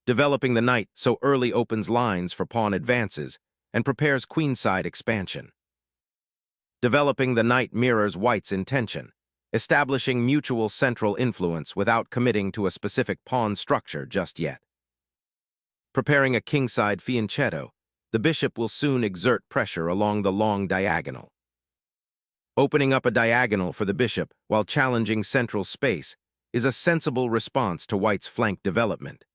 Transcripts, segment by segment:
Developing the knight so early opens lines for pawn advances and prepares queenside expansion. Developing the knight mirrors white's intention, establishing mutual central influence without committing to a specific pawn structure just yet. Preparing a kingside fianchetto, the bishop will soon exert pressure along the long diagonal. Opening up a diagonal for the bishop while challenging central space is a sensible response to white's flank development.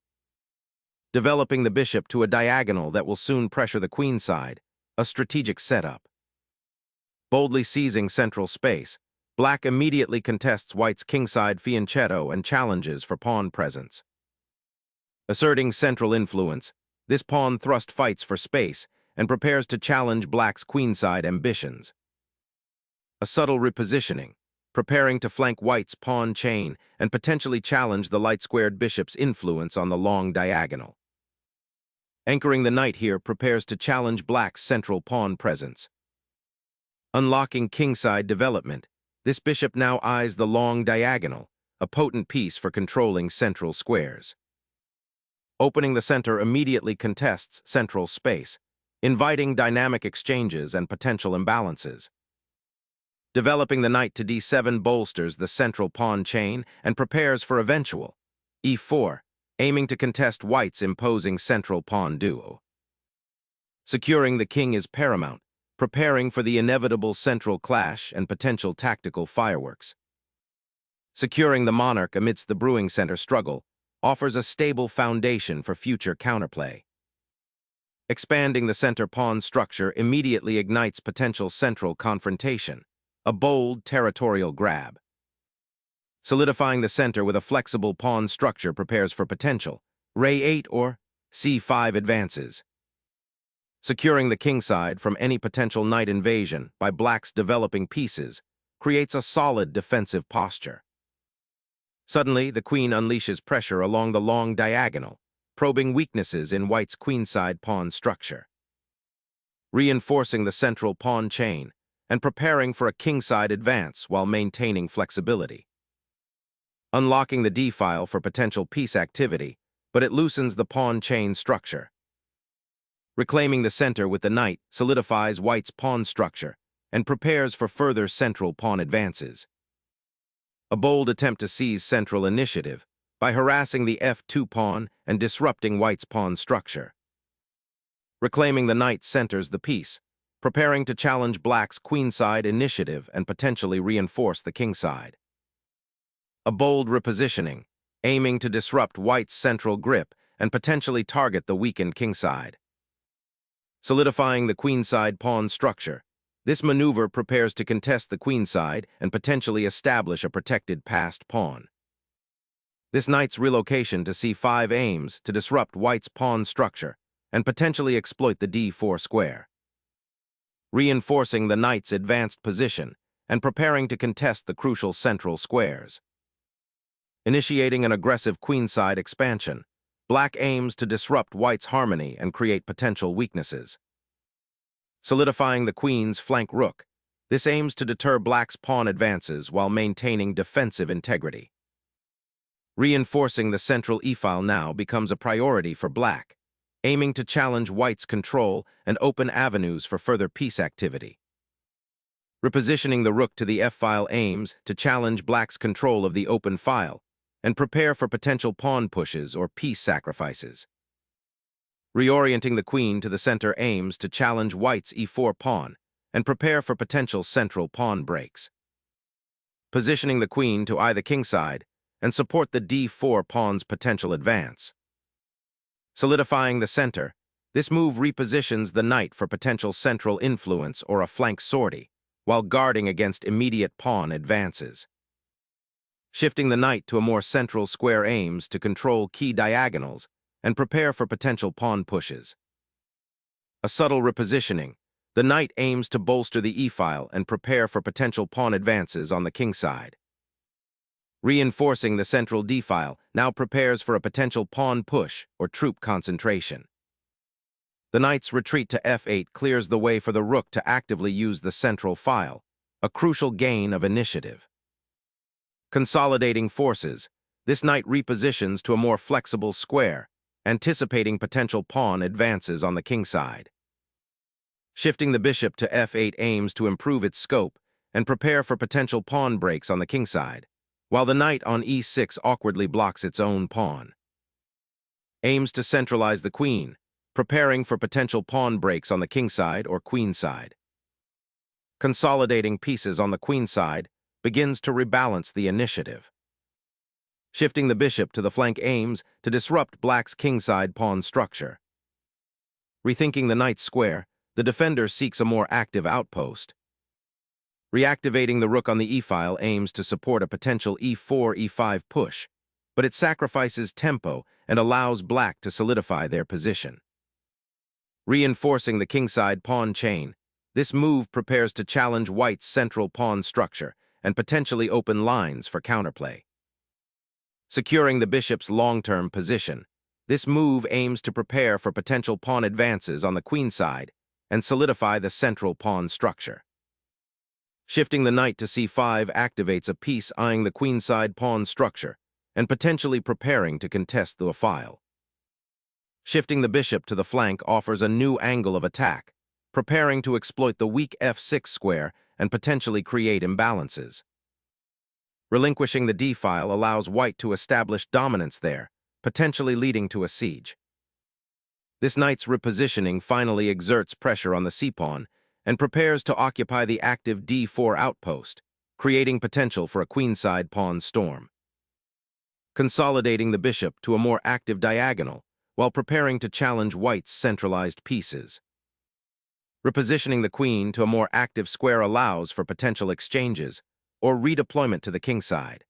Developing the bishop to a diagonal that will soon pressure the queenside, a strategic setup. Boldly seizing central space, black immediately contests white's kingside fianchetto and challenges for pawn presence. Asserting central influence, this pawn thrust fights for space and prepares to challenge black's queenside ambitions. A subtle repositioning, preparing to flank white's pawn chain and potentially challenge the light-squared bishop's influence on the long diagonal. Anchoring the knight here prepares to challenge black's central pawn presence. Unlocking kingside development, this bishop now eyes the long diagonal, a potent piece for controlling central squares. Opening the center immediately contests central space, inviting dynamic exchanges and potential imbalances. Developing the knight to d7 bolsters the central pawn chain and prepares for eventual e4, aiming to contest white's imposing central pawn duo. Securing the king is paramount, preparing for the inevitable central clash and potential tactical fireworks. Securing the monarch amidst the brewing center struggle offers a stable foundation for future counterplay. Expanding the center pawn structure immediately ignites potential central confrontation, a bold territorial grab. Solidifying the center with a flexible pawn structure prepares for potential Re8 or C5 advances. Securing the kingside from any potential knight invasion by black's developing pieces creates a solid defensive posture. Suddenly, the queen unleashes pressure along the long diagonal, probing weaknesses in white's queenside pawn structure. Reinforcing the central pawn chain and preparing for a kingside advance while maintaining flexibility. Unlocking the d-file for potential piece activity, but it loosens the pawn chain structure. Reclaiming the center with the knight solidifies white's pawn structure and prepares for further central pawn advances. A bold attempt to seize central initiative by harassing the f2 pawn and disrupting white's pawn structure. Reclaiming the knight centers the piece, preparing to challenge black's queenside initiative and potentially reinforce the kingside. A bold repositioning, aiming to disrupt white's central grip and potentially target the weakened kingside. Solidifying the queenside pawn structure, this maneuver prepares to contest the queenside and potentially establish a protected passed pawn. This knight's relocation to c5 aims to disrupt white's pawn structure and potentially exploit the d4 square. Reinforcing the knight's advanced position and preparing to contest the crucial central squares. Initiating an aggressive queenside expansion, black aims to disrupt white's harmony and create potential weaknesses. Solidifying the queen's flank rook, this aims to deter black's pawn advances while maintaining defensive integrity. Reinforcing the central e-file now becomes a priority for black, aiming to challenge white's control and open avenues for further piece activity. Repositioning the rook to the f-file aims to challenge black's control of the open file and prepare for potential pawn pushes or piece sacrifices. Reorienting the queen to the center aims to challenge white's e4 pawn and prepare for potential central pawn breaks. Positioning the queen to eye the kingside and support the d4 pawn's potential advance. Solidifying the center, this move repositions the knight for potential central influence or a flank sortie, while guarding against immediate pawn advances. Shifting the knight to a more central square aims to control key diagonals and prepare for potential pawn pushes. A subtle repositioning, the knight aims to bolster the e-file and prepare for potential pawn advances on the kingside. Reinforcing the central d-file now prepares for a potential pawn push or troop concentration. The knight's retreat to f8 clears the way for the rook to actively use the central file, a crucial gain of initiative. Consolidating forces, this knight repositions to a more flexible square anticipating potential pawn advances on the kingside. Shifting the bishop to f8 aims to improve its scope and prepare for potential pawn breaks on the kingside, while the knight on e6 awkwardly blocks its own pawn. Aims to centralize the queen, preparing for potential pawn breaks on the kingside or queenside. Consolidating pieces on the queenside begins to rebalance the initiative. Shifting the bishop to the flank aims to disrupt black's kingside pawn structure. Rethinking the knight's square, the defender seeks a more active outpost. Reactivating the rook on the e-file aims to support a potential e4-e5 push, but it sacrifices tempo and allows black to solidify their position. Reinforcing the kingside pawn chain, this move prepares to challenge white's central pawn structure and potentially open lines for counterplay. Securing the bishop's long-term position, this move aims to prepare for potential pawn advances on the queenside and solidify the central pawn structure. Shifting the knight to c5 activates a piece eyeing the queenside pawn structure and potentially preparing to contest the file. Shifting the bishop to the flank offers a new angle of attack, preparing to exploit the weak f6 square and potentially create imbalances. Relinquishing the d-file allows white to establish dominance there, potentially leading to a siege. This knight's repositioning finally exerts pressure on the c-pawn and prepares to occupy the active d4 outpost, creating potential for a queenside pawn storm. Consolidating the bishop to a more active diagonal while preparing to challenge white's centralized pieces. Repositioning the queen to a more active square allows for potential exchanges or redeployment to the kingside.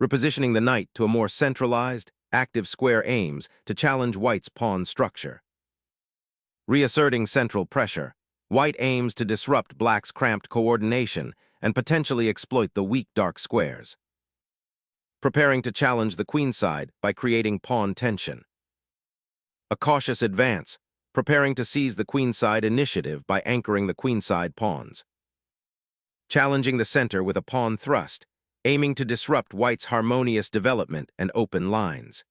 Repositioning the knight to a more centralized, active square aims to challenge white's pawn structure. Reasserting central pressure, white aims to disrupt black's cramped coordination and potentially exploit the weak dark squares. Preparing to challenge the queenside by creating pawn tension. A cautious advance, preparing to seize the queenside initiative by anchoring the queenside pawns. Challenging the center with a pawn thrust, aiming to disrupt white's harmonious development and open lines.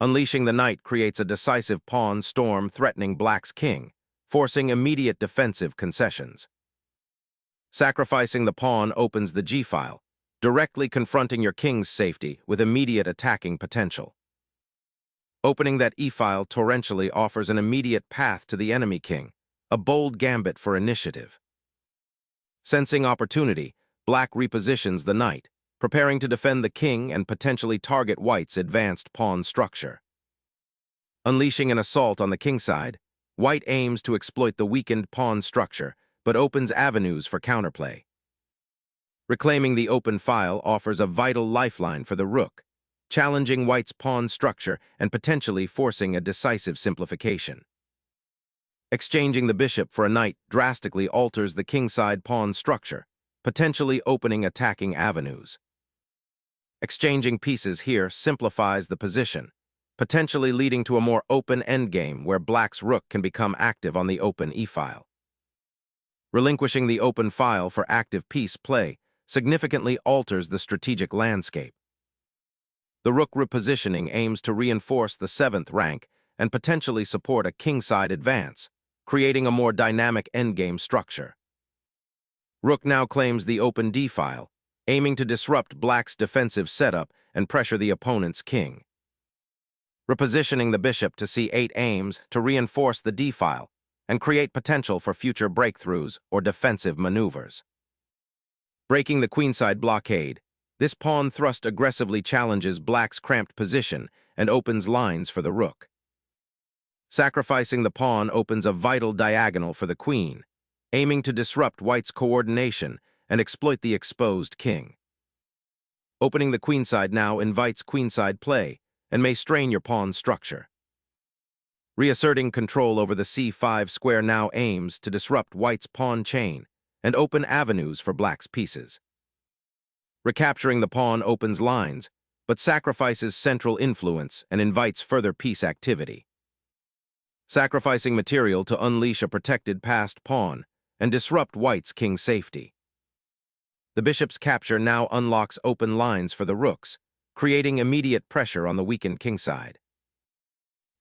Unleashing the knight creates a decisive pawn storm threatening black's king, forcing immediate defensive concessions. Sacrificing the pawn opens the g-file, directly confronting your king's safety with immediate attacking potential. Opening that e-file torrentially offers an immediate path to the enemy king, a bold gambit for initiative. Sensing opportunity, black repositions the knight, preparing to defend the king and potentially target white's advanced pawn structure. Unleashing an assault on the kingside, white aims to exploit the weakened pawn structure, but opens avenues for counterplay. Reclaiming the open file offers a vital lifeline for the rook, challenging white's pawn structure and potentially forcing a decisive simplification. Exchanging the bishop for a knight drastically alters the kingside pawn structure, potentially opening attacking avenues. Exchanging pieces here simplifies the position, potentially leading to a more open endgame where black's rook can become active on the open e-file. Relinquishing the open file for active piece play significantly alters the strategic landscape. The rook repositioning aims to reinforce the 7th rank and potentially support a kingside advance, creating a more dynamic endgame structure. Rook now claims the open d-file, aiming to disrupt black's defensive setup and pressure the opponent's king. Repositioning the bishop to c8 aims to reinforce the d-file and create potential for future breakthroughs or defensive maneuvers. Breaking the queenside blockade, this pawn thrust aggressively challenges black's cramped position and opens lines for the rook. Sacrificing the pawn opens a vital diagonal for the queen, aiming to disrupt white's coordination and exploit the exposed king. Opening the queenside now invites queenside play and may strain your pawn structure. Reasserting control over the c5 square now aims to disrupt white's pawn chain and open avenues for black's pieces. Recapturing the pawn opens lines, but sacrifices central influence and invites further piece activity. Sacrificing material to unleash a protected passed pawn and disrupt white's king safety. The bishop's capture now unlocks open lines for the rooks, creating immediate pressure on the weakened kingside.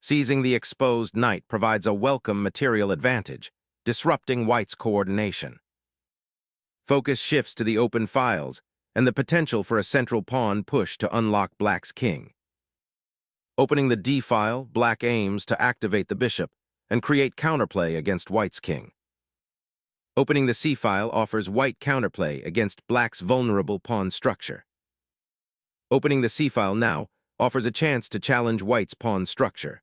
Seizing the exposed knight provides a welcome material advantage, disrupting white's coordination. Focus shifts to the open files and the potential for a central pawn push to unlock black's king. Opening the d file, black aims to activate the bishop and create counterplay against white's king. Opening the c file offers white counterplay against black's vulnerable pawn structure. Opening the c file now offers a chance to challenge white's pawn structure.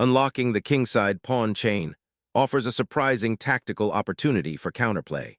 Unlocking the kingside pawn chain offers a surprising tactical opportunity for counterplay.